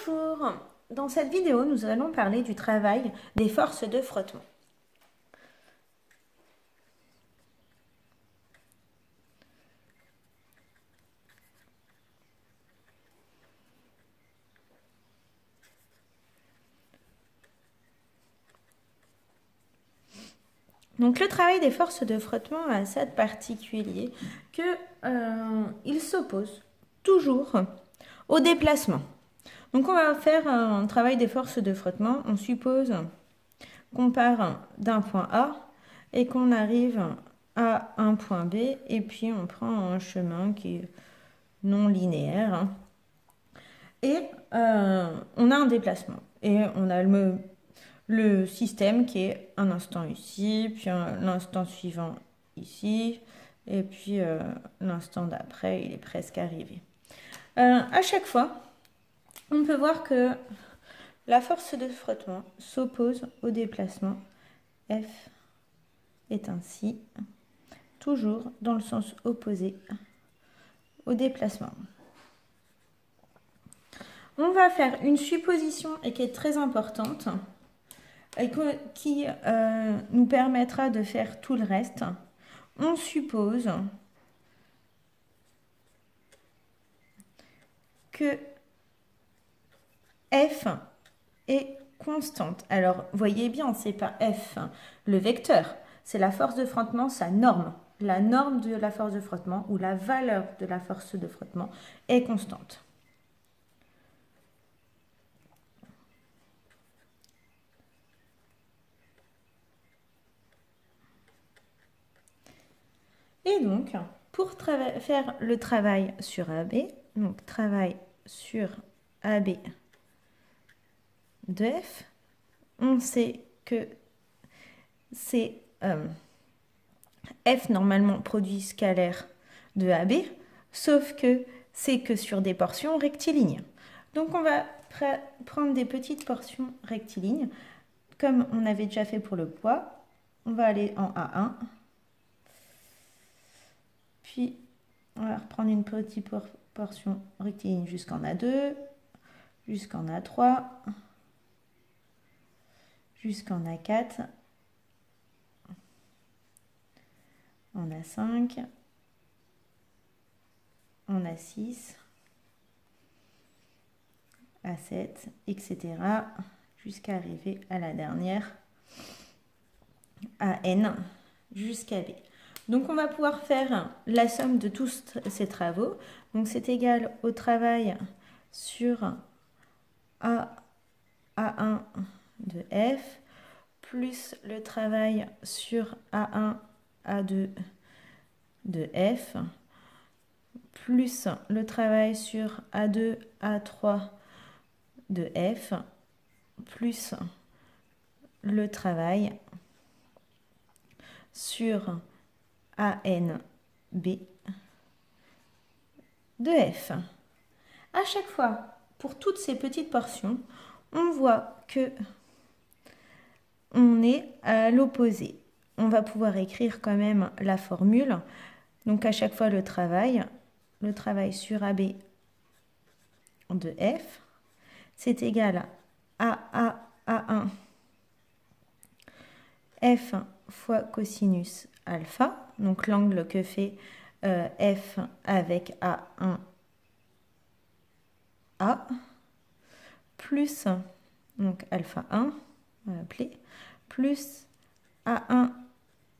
Bonjour, dans cette vidéo nous allons parler du travail des forces de frottement. Donc le travail des forces de frottement a ça de particulier qu'il s'oppose toujours au déplacement. Donc on va faire un travail des forces de frottement. On suppose qu'on part d'un point A et qu'on arrive à un point B et puis on prend un chemin qui est non linéaire et on a un déplacement et on a le système qui est un instant ici, puis l'instant suivant ici, et puis l'instant d'après, il est presque arrivé. À chaque fois, on peut voir que la force de frottement s'oppose au déplacement. F est ainsi, toujours dans le sens opposé au déplacement. On va faire une supposition et qui est très importante et qui nous permettra de faire tout le reste. On suppose que F est constante. Alors, voyez bien, c'est pas F, le vecteur, c'est la force de frottement, sa norme. La norme de la force de frottement ou la valeur de la force de frottement est constante. Et donc, pour faire le travail sur AB, donc travail sur AB de F, on sait que c'est F normalement produit scalaire de AB, sauf que c'est que sur des portions rectilignes. Donc on va prendre des petites portions rectilignes, comme on avait déjà fait pour le poids. On va aller en A1, puis on va reprendre une petite portion rectiligne jusqu'en A2, jusqu'en A3, jusqu'en A4, en A5, en A6, A7, etc. jusqu'à arriver à la dernière, AN, jusqu'à B. Donc on va pouvoir faire la somme de tous ces travaux. Donc c'est égal au travail sur A1 de F, plus le travail sur A1, A2 de F, plus le travail sur A2, A3 de F, plus le travail sur ANB de F. À chaque fois, pour toutes ces petites portions, on voit que on est à l'opposé. On va pouvoir écrire quand même la formule. Donc à chaque fois le travail sur AB de F, c'est égal à A1 F fois cosinus alpha, donc l'angle que fait F avec A1 A, plus, donc alpha 1, on va appeler, plus A1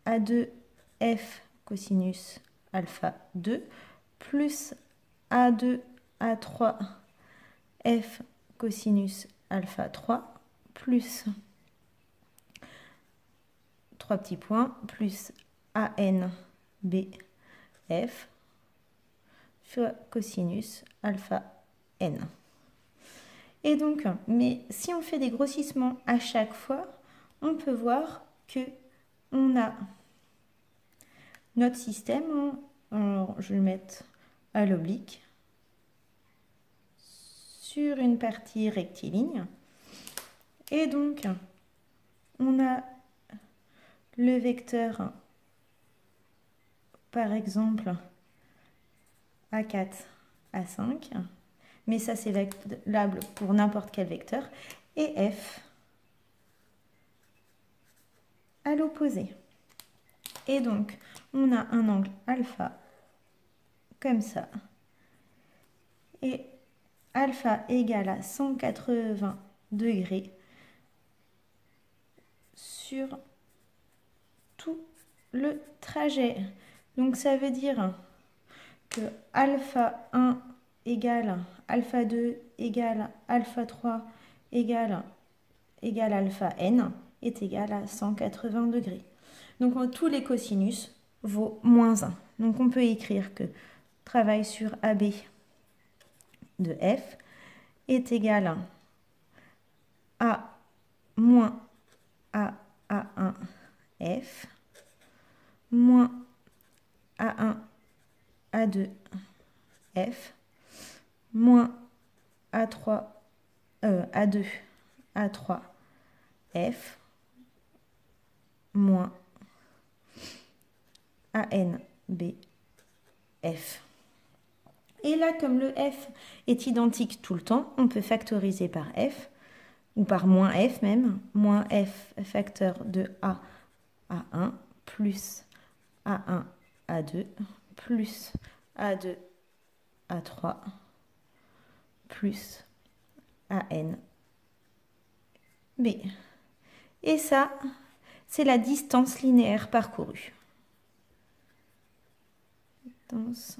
A2 F cosinus alpha 2, plus A2 A3 F cosinus alpha 3, plus 3 petits points, plus AN B F fois cosinus alpha N. Et donc, mais si on fait des grossissements à chaque fois, on peut voir que on a notre système, alors je vais le mettre à l'oblique, sur une partie rectiligne. Et donc, on a le vecteur, par exemple, A4, A5. mais ça c'est valable pour n'importe quel vecteur, et F à l'opposé. Et donc, on a un angle alpha comme ça. Et alpha égale à 180 degrés sur tout le trajet. Donc, ça veut dire que alpha 1 égale alpha 2 égale alpha 3 égale alpha n est égal à 180 degrés. Donc, tous les cosinus vaut moins 1. Donc, on peut écrire que travail sur AB de F est égal à moins A1 F moins A1 A2 F moins A3 A2 A3 F moins AN B F. Et là, comme le F est identique tout le temps, on peut factoriser par F, ou par moins F même, moins F facteur de A à 1, plus A1 A2, plus A2 A3, plus AN B. Et ça, c'est la distance linéaire parcourue. Distance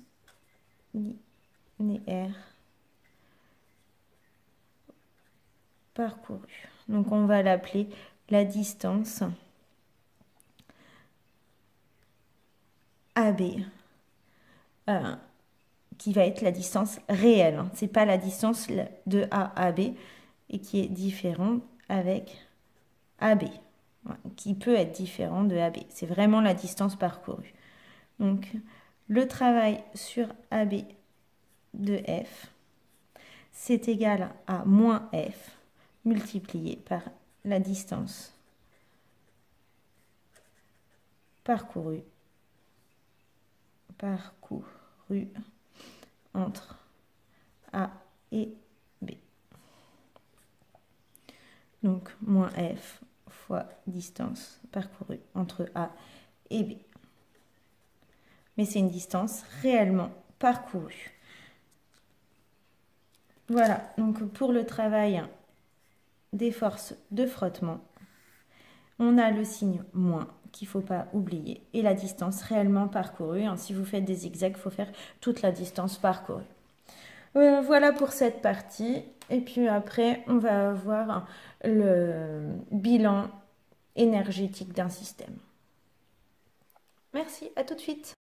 linéaire parcourue. Donc, on va l'appeler la distance AB, qui va être la distance réelle. Ce n'est pas la distance de A à B, et qui est différente avec AB, qui peut être différent de AB. C'est vraiment la distance parcourue. Donc, le travail sur AB de F, c'est égal à moins F multiplié par la distance parcourue entre A et B. Donc, moins F fois distance parcourue entre A et B. Mais c'est une distance réellement parcourue. Voilà, donc pour le travail des forces de frottement, on a le signe moins qu'il ne faut pas oublier et la distance réellement parcourue. Si vous faites des zigzags, il faut faire toute la distance parcourue. Voilà pour cette partie. Et puis après, on va avoir le bilan énergétique d'un système. Merci, à tout de suite.